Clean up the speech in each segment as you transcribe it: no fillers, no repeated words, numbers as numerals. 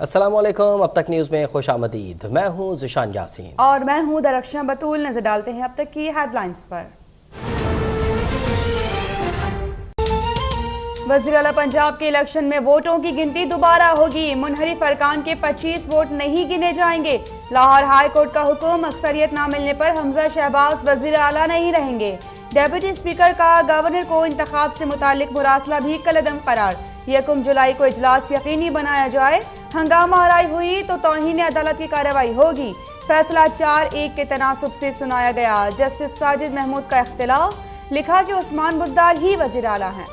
अस्सलामुअलैकुम। अब तक न्यूज़ में खुश आमदीद। मैं हूँ ज़िशान यासीन और मैं हूँ दरख्शां बतूल। नजर डालते हैं अब तक की हेडलाइंस पर। वज़ीर आला पंजाब के इलेक्शन में वोटों की गिनती दोबारा होगी। मुनहरिफ अरकान के 25 वोट नहीं गिने जाएंगे। लाहौर हाई कोर्ट का हुक्म, अक्सरियत न मिलने पर हमजा शहबाज वज़ीर आला नहीं रहेंगे। डेप्यूटी स्पीकर का गवर्नर को इंतखाब से मुतालिक मुरासला भी कलअदम करार। 1 जुलाई को इजलास यकीनी बनाया जाए। हंगामा आराई हुई तो तौहीन अदालत की कार्रवाई होगी। फैसला 4-1 के तनासुब से सुनाया गया। जस्टिस साजिद महमूद का इख्तिलाफ, लिखा कि उस्मान बुज़दार ही वज़ीर आला हैं।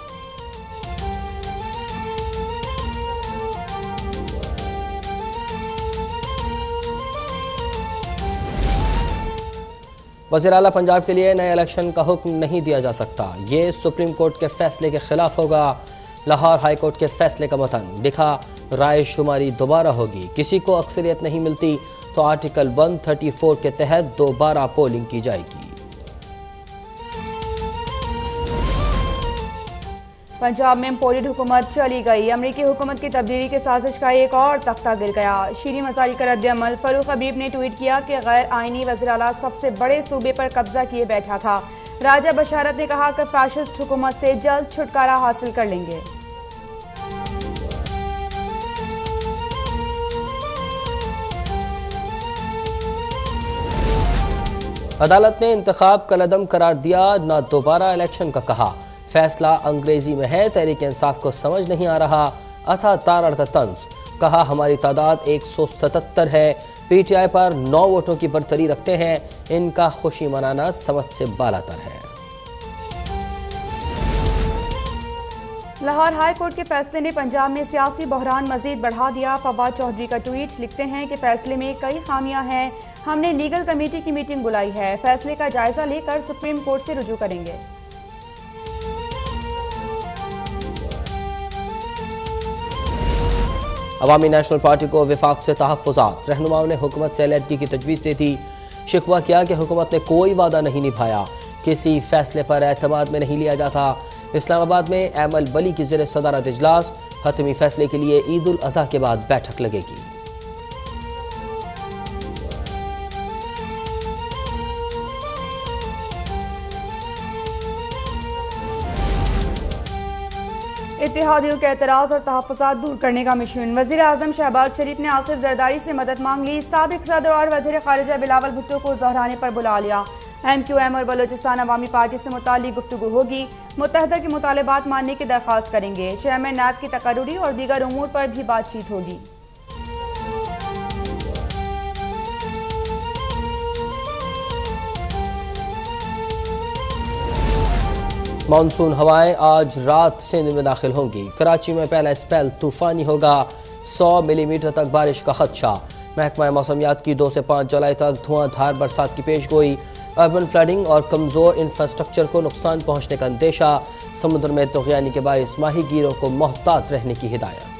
वज़ीर आला पंजाब के लिए नए इलेक्शन का हुक्म नहीं दिया जा सकता। ये सुप्रीम कोर्ट के फैसले के खिलाफ होगा। लाहौर हाई कोर्ट के फैसले का मतन, लिखा राय शुमारी दोबारा होगी। किसी को अक्सरियत नहीं मिलती तो आर्टिकल 134 के तहत दोबारा पोलिंग की जाएगी। पंजाब में इम्पोर्टेड हुकूमत चली गई। अमरीकी हुकूमत की तब्दीली की साजिश का एक और तख्ता गिर गया। शीरी मजारी का रद्द-ए-अमल। फरूख हबीब ने ट्वीट किया कि गैर आइनी वज़ीर आला सबसे बड़े सूबे पर कब्जा किए बैठा था। राजा बशारत ने कहा कि फाशिस्ट हुकूमत से जल्द छुटकारा हासिल कर लेंगे। अदालत ने इंतखाब कलअदम करार दिया, न दोबारा इलेक्शन का कहा। फैसला अंग्रेजी में है, तहरीक इंसाफ को समझ नहीं आ रहा। अथा तारड़ का तंज, कहा हमारी तादाद 177 है। पीटीआई पर 9 वोटों की बरतरी रखते हैं। इनका खुशी मनाना समझ से बालातर है। लाहौर हाई कोर्ट के फैसले ने पंजाब में सियासी बहरान मजीद बढ़ा दिया। फवाद चौधरी का ट्वीट, लिखते हैं कि फैसले में कई खामियां हैं। हमने लीगल कमेटी की मीटिंग बुलाई है। फैसले का जायजा लेकर सुप्रीम कोर्ट से रुजू करेंगे। अवामी नेशनल पार्टी को विफाक से तहफ़्फ़ुज़ात। रहनुमाओं ने हुकूमत से अलहदगी की तजवीज़ दी थी। शिकवा किया कि हुकूमत ने कोई वादा नहीं निभाया, किसी फैसले पर एतमाद में नहीं लिया जाता। इस्लामाबाद में एमल वली की ज़ेर सदारत इजलास। हतमी फैसले के लिए ईद उल अज़हा के बाद बैठक लगेगी। इत्तेहादियों के एतराज़ और तहफ़्फ़ुज़ात दूर करने का मिशन। वज़ीर आज़म शहबाज शरीफ ने आसिफ जरदारी से मदद मांग ली। साबिक़ सदर और वज़ीर ख़ारिजा बिलावल भुट्टो को ज़हराने पर बुला लिया। MQM और बलोचिस्तान अवामी पार्टी से मुताल्लिक़ गुफ्तगू होगी। मुत्तहदा के मुतालबात मानने की दरख्वास्त करेंगे। चेयरमैन नैब की तकर्रुरी और दीगर उमूर पर भी बातचीत होगी। मानसून हवाएं आज रात सिंध में दाखिल होंगी। कराची में पहला स्पेल तूफानी होगा। 100 मिलीमीटर तक बारिश का खदशा। महकमा मौसमियात की 2 से 5 जुलाई तक धुआंधार बरसात की पेशगोई। अर्बन फ्लडिंग और कमज़ोर इंफ्रास्ट्रक्चर को नुकसान पहुँचने का अंदेशा। समुद्र में तुग़यानी के बाइस माहीगीरों को मोहतात रहने की हिदायत।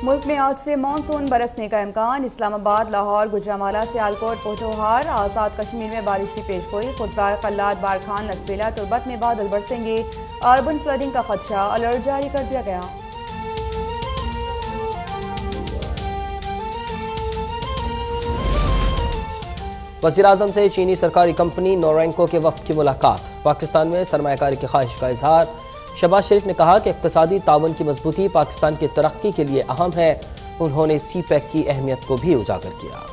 मुल्क में आज से मानसून बरसने का इम्कान। इस्लामाबाद, लाहौर, गुजरांवाला, सियालकोट, पोठोहार, आज़ाद कश्मीर में बारिश की पेशगोई। खुशदार, कल्लात, बारखान, लसबेला, तुर्बत में बादल बरसेंगे। अर्बन फ्लडिंग का खदशा, अलर्ट जारी कर दिया गया। वज़ीर आज़म से चीनी सरकारी कंपनी नोरेंको के वफ़द की मुलाकात। पाकिस्तान में सरमायाकारी की ख्वाहिश का इजहार। शहबाज शरीफ ने कहा कि इक़्तिसादी ताउन की मजबूती पाकिस्तान की तरक्की के लिए अहम है। उन्होंने CPEC की अहमियत को भी उजागर किया।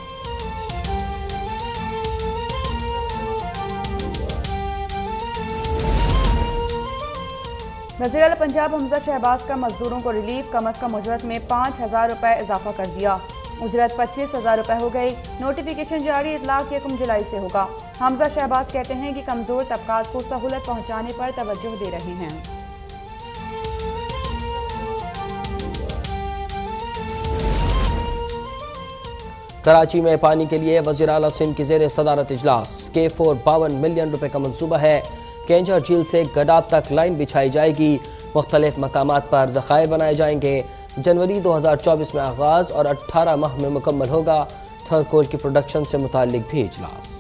वज़ीर आला पंजाब हमजा शहबाज का मजदूरों को रिलीफ, कम अज़ कम उजरत में 5,000 रुपये इजाफा कर दिया। उजरत 25,000 रुपये हो गई। नोटिफिकेशन जारी, इतलाक 1 जुलाई से होगा। हमजा शहबाज कहते हैं कि कमज़ोर तबकात को सहूलत पहुँचाने पर तवज्जो दे रहे हैं। कराची में पानी के लिए वज़ीर आला सिंध की ज़ेर सदारत इजलास। K4 52 मिलियन रुपए का मंसूबा है। केंझर झील से गडात तक लाइन बिछाई जाएगी। मुख्तलिफ मकामात पर ज़खायर बनाए जाएंगे। जनवरी 2024 में आगाज़ और 18 माह में मुकम्मल होगा। थर्कोल की प्रोडक्शन से मुताल्लिक भी इजलास।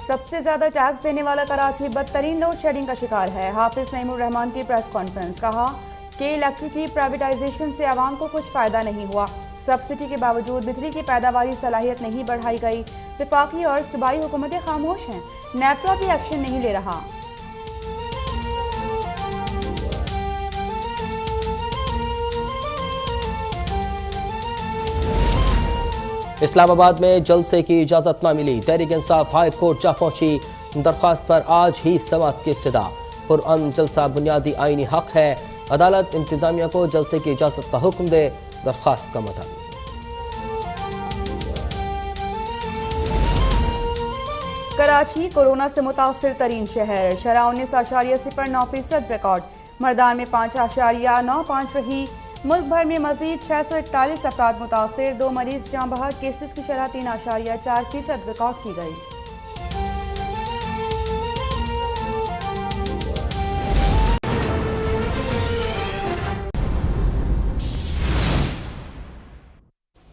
सबसे ज्यादा टैक्स देने वाला कराची बदतरीन लोड शेडिंग का शिकार है। हाफिज नईमुर रहमान की प्रेस कॉन्फ्रेंस, कहा कि इलेक्ट्रिक की प्राइवेटाइजेशन से आवाम को कुछ फायदा नहीं हुआ। सब्सिडी के बावजूद बिजली की पैदावारी सलाहियत नहीं बढ़ाई गई। विफाकी और सूबाई हुकूमतें खामोश हैं। नेपरा भी एक्शन नहीं ले रहा। इस्लामाबाद में जलसे की इजाजत न मिली। तहरीक इंसाफ हाई कोर्ट जा पहुंची। दरख्वास्त पर आज ही समाअत की इस्तदा। पुरअमन जलसा बुनियादी आईनी हक है। अदालत इंतजामिया को जलसे की इजाजत का हुक्म दे। दरख्वास्त का मता। कराची कोरोना से मुतासिर तरीन शहर। शरह 19.09% रिकॉर्ड। मर्दान में 5.95 रही। मुल्क भर में मजीद 641 अफराद मुतासिर। 2 मरीज जाँ बहक। केसेस की शरह 3.4% रिकॉर्ड की गई।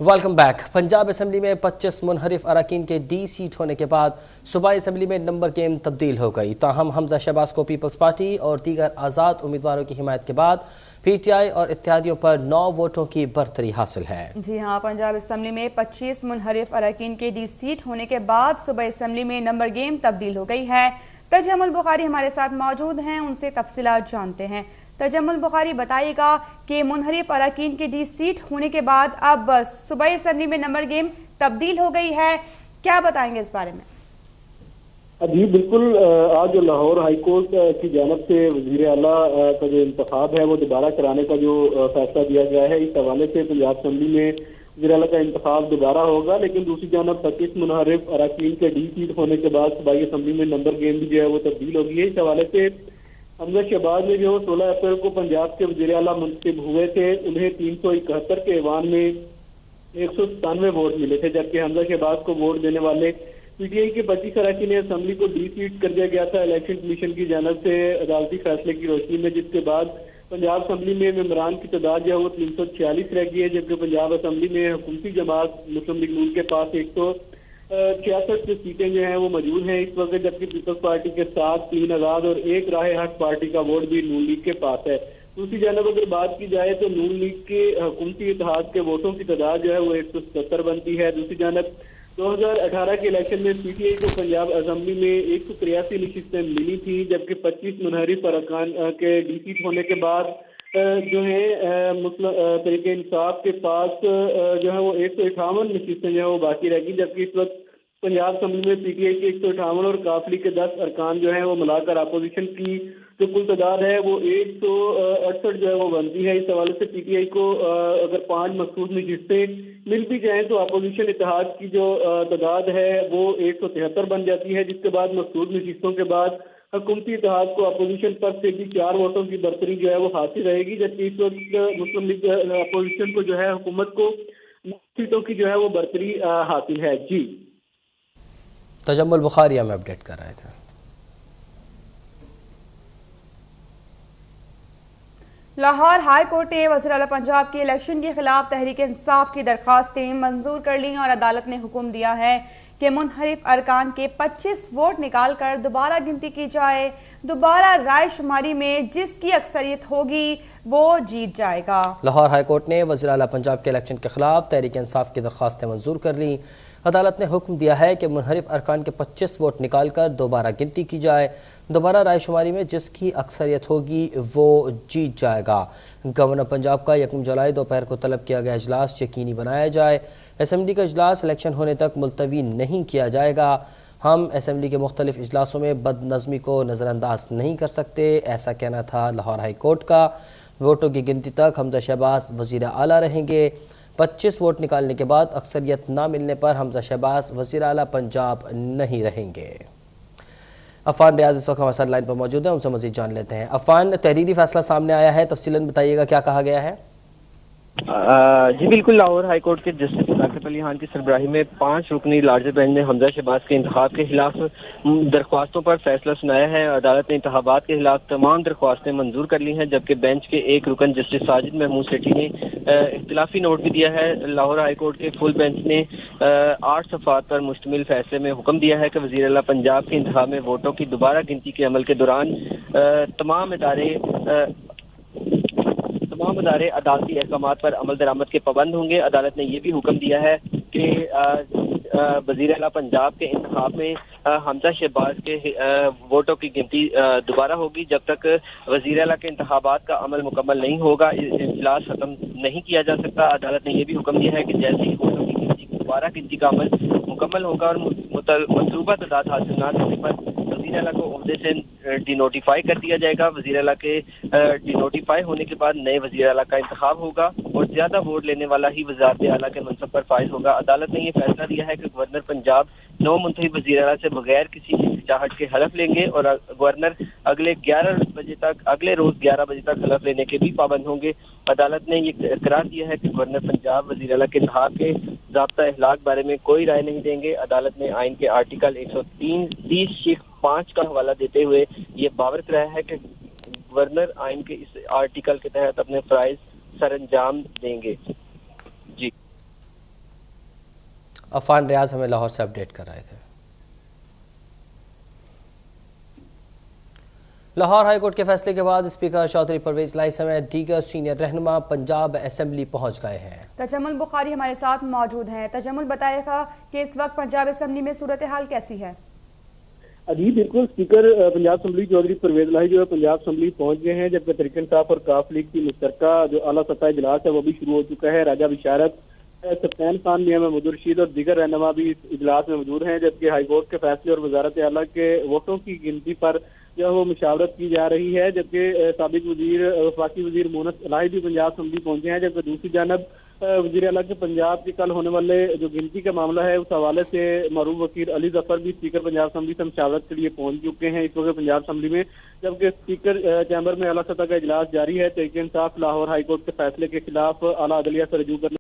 Welcome back. पंजाब असम्बली में 25 मुनहरिफ अरकान के डी सीट होने के बाद सूबाई असम्बली में नंबर गेम तब्दील हो गई। ताहम हमजा शहबाज को पीपल्स पार्टी और दीगर आज़ाद उम्मीदवारों की हिमायत के बाद PTI और इत्तेहादियों पर 9 वोटों की बरतरी हासिल है। जी हाँ, पंजाब असम्बली में 25 मुनहरिफ अरकान के डी सीट होने के बाद सूबाई असम्बली में नंबर गेम तब्दील हो गई है। तजम्मुल बुखारी हमारे साथ मौजूद हैं, उनसे तफसीलात जानते हैं। तजम्मुल बुखारी, बताइएगा कि मुनहरिफ अरकान की डी सीट होने के बाद अब सूबाई असम्बली में नंबर गेम तब्दील हो गई है, क्या बताएंगे इस बारे में? जी बिल्कुल, आज जो लाहौर हाई कोर्ट की जानब से वज़ीर आला का जो इंतखाब है वो दोबारा कराने का जो फैसला दिया गया है, इस हवाले से पंजाब असम्बली में वज़ीर आला का इंतखाब दोबारा होगा। लेकिन दूसरी जानब 25 मुनहरिफ अरकान के डी सीट होने के बाद सूबाई असम्बली में नंबर गेम भी जो है वो तब्दील होगी है। इस हवाले से हमजा शहबाज ने जो 16 अप्रैल को पंजाब के वज़ीर आला मुंतखब हुए थे, उन्हें 371 के ऐवान में 197 वोट मिले थे, जबकि हमजा शहबाज को वोट देने वाले PTI के 25 अरकान असम्बली को डी सीट कर दिया गया था इलेक्शन कमीशन की जानब से अदालती फैसले की रोशनी में, जिसके बाद पंजाब असम्बली में मेंबरान की तादाद जो है वो 346 रह गई है। जबकि पंजाब असम्बली में हुकूमती जमात मुस्लिम लीग नून के पास 166 सीटें जो हैं वो मौजूद हैं इस वक्त, जबकि पीपल्स पार्टी के साथ 3 आज़ाद और 1 राह हक पार्टी का वोट भी नून लीग के पास है। दूसरी जानब अगर बात की जाए तो नून लीग के हुकूमती इत्तेहाद के वोटों की तादाद जो है वो 177 बनती है। दूसरी जानब 2018 के इलेक्शन में PTI को पंजाब असम्बली में 183 नशिस्तें मिली थी, जबकि 25 मुनहरिफ अरकान के डी सीट होने के बाद जो है तहरीक इंसाफ के पास जो है वो 158 नशिस्तें जो है वो बाकी रहेगी। जबकि इस वक्त पंजाब असम्बली में PTI के 158 और काफली के 10 अरकान जो है वो मिलाकर अपोजिशन की जो कुल तादाद है वो 168 जो है वो बनती है। इस हवाले से PTI को अगर 5 मखसूस नशिस्तें मिल भी जाए तो अपोजिशन इत्तेहाद की जो तादाद है वो 173 बन जाती है, जिसके बाद मखसूस नशिस्तों के बाद हुकूमती इत्तेहाद को अपोजिशन पर से भी 4 वोटों की बरतरी जो है वो हासिल रहेगी। जबकि इस वक्त मुस्लिम लीग अपोजिशन को जो है हुकूमत को सीटों की जो है वो बरतरी हासिल है। जी तजम्मुल बुखारी हमें अपडेट कर रहे थे। लाहौर हाई कोर्ट ने वज़ीर आला पंजाब के इलेक्शन के खिलाफ तहरीक इंसाफ की दरख्वास्तें मंजूर कर ली और अदालत ने हुक्म दिया है कि मुनहरिफ अरकान के 25 वोट निकाल कर दोबारा गिनती की जाए। दोबारा राय शुमारी में जिसकी अक्सरियत होगी वो जीत जाएगा। लाहौर हाई कोर्ट ने वज़ीर आला पंजाब के इलेक्शन के खिलाफ तहरीक इंसाफ की दरख्वास्तें मंजूर कर ली। अदालत ने हुक्म दिया है कि मुनहरिफ अरकान के 25 वोट निकाल कर दोबारा गिनती की जाए। दोबारा रायशुमारी में जिसकी अक्सरियत होगी वो जीत जाएगा। गवर्नर पंजाब का 1 जुलाई दोपहर को तलब किया गया इजलास यकीनी बनाया जाए। असम्बली का इजलास इलेक्शन होने तक मुलतवी नहीं किया जाएगा। हम असम्बली के मुख्तलिफ इजलासों में बदनज़मी को नज़रअंदाज नहीं कर सकते, ऐसा कहना था लाहौर हाई कोर्ट का। वोटों की गिनती तक हमजा शहबाज वज़ीर आला रहेंगे। 25 वोट निकालने के बाद अक्सरियत ना मिलने पर हमजा शहबाज वज़ीर आला पंजाब नहीं रहेंगे। अफान रियाज इस वक्त हमारे साथ लाइन पर मौजूद है, उनसे मज़ीद जान लेते हैं। अफान, तहरीरी फैसला सामने आया है, तफसीलन बताइएगा क्या कहा गया है? जी बिल्कुल, लाहौर हाई कोर्ट के जस्टिस साकिब अली खान की सरबराही में 5 रुकनी लार्जर बेंच ने हमजा शहबाज के इंतखाब के खिलाफ दरख्वास्तों पर फैसला सुनाया है। अदालत ने इंतखाबात के खिलाफ तमाम दरख्वास्तें मंजूर कर ली हैं, जबकि बेंच के एक रुकन जस्टिस साजिद महमूद सेठी ने इख्तिलाफी नोट भी दिया है। लाहौर हाई कोर्ट के फुल बेंच ने 8 सफ़ात पर मुश्तमिल फैसले में हुक्म दिया है कि वज़ीर आला पंजाब के इंतखाब में वोटों की दोबारा गिनती के अमल के दौरान तमाम अदारे अदालती अहकामात पर अमल दरामद के पाबंद होंगे। अदालत ने यह भी हुक्म दिया है कि वज़ीर आला पंजाब के इंतखाब में हमजा शहबाज के वोटों की गिनती दोबारा होगी। जब तक वज़ीर आला के इंतखाबात का अमल मुकम्मल नहीं होगा, इजलास खत्म नहीं किया जा सकता। अदालत ने यह भी हुक्म दिया है कि जैसे ही वोटों की गिनती दोबारा गिनती का अमल मुकम्मल होगा और मनसूबा तादाद हासिल न करने पर वज़ीर आला को ओहदे से डिनोटिफाई कर दिया जाएगा। वज़ीर आला के डिनोटिफाई होने के बाद नए वज़ीर आला का इंतखाब होगा और ज्यादा वोट लेने वाला ही वज़ारत आला के मनसब पर फाइज होगा। अदालत ने यह फैसला दिया है कि गवर्नर पंजाब 9 मुंतखब वज़ीर आला से बगैर किसी हिचकिचाहट के हलफ लेंगे और गवर्नर अगले रोज 11 बजे तक हलफ लेने के भी पाबंद होंगे। अदालत ने यह करार दिया है कि गवर्नर पंजाब वज़ीर आला के इंतखाब के ज़ाब्ता इखलाक बारे में कोई राय नहीं देंगे। अदालत ने आइन के आर्टिकल 130(5) का हवाला देते हुए ये बावर कराया है कि गवर्नर आइन के इस आर्टिकल के तहत अपने फराइज सरअंजाम देंगे। जी, अफान रियाज हमें लाहौर से अपडेट कर रहे थे। लाहौर हाईकोर्ट के फैसले के बाद स्पीकर चौधरी परवेज लाई समेत दीगर सीनियर रहनुमा पंजाब असेंबली पहुंच गए हैं। तजम्मुल बुखारी हमारे साथ मौजूद हैं। तजम्मुल, बताइएगा कि इस वक्त पंजाब असेंबली में सूरत हाल कैसी है? जी बिल्कुल, स्पीकर पंजाब असेंबली चौधरी परवेज लाही जो है पंजाब असेंबली पहुंच गए हैं, जबकि तहरीक इंसाफ और काफ लीग की मुश्तरका जो आला सतह इजलास है वो भी शुरू हो चुका है। राजा बिशारत, सफ्तान खान, मियां महमूद रशीद और दीगर रहनुमा भी इस इजलास में मौजूद हैं। जबकि हाईकोर्ट के फैसले और वजारत आला के वोटों की गिनती पर जो वो मुशावरत की जा रही है। जबकि साबिक वफाकी वजीर मोहनस इलाही भी पंजाब असेंबली पहुंचे हैं। जबकि दूसरी जानब वज़ीर आला के पंजाब के कल होने वाले जो गिनती का मामला है उस हवाले से मरूफ वकील अली जफर भी स्पीकर पंजाब असेंबली से मुशावरत के लिए पहुंच चुके हैं इस वक्त पंजाब असेंबली में। जबकि स्पीकर चैम्बर में आला सतह का इजलास जारी है। तहरीक इंसाफ लाहौर हाईकोर्ट के फैसले के खिलाफ आला अदलिया से रजू करने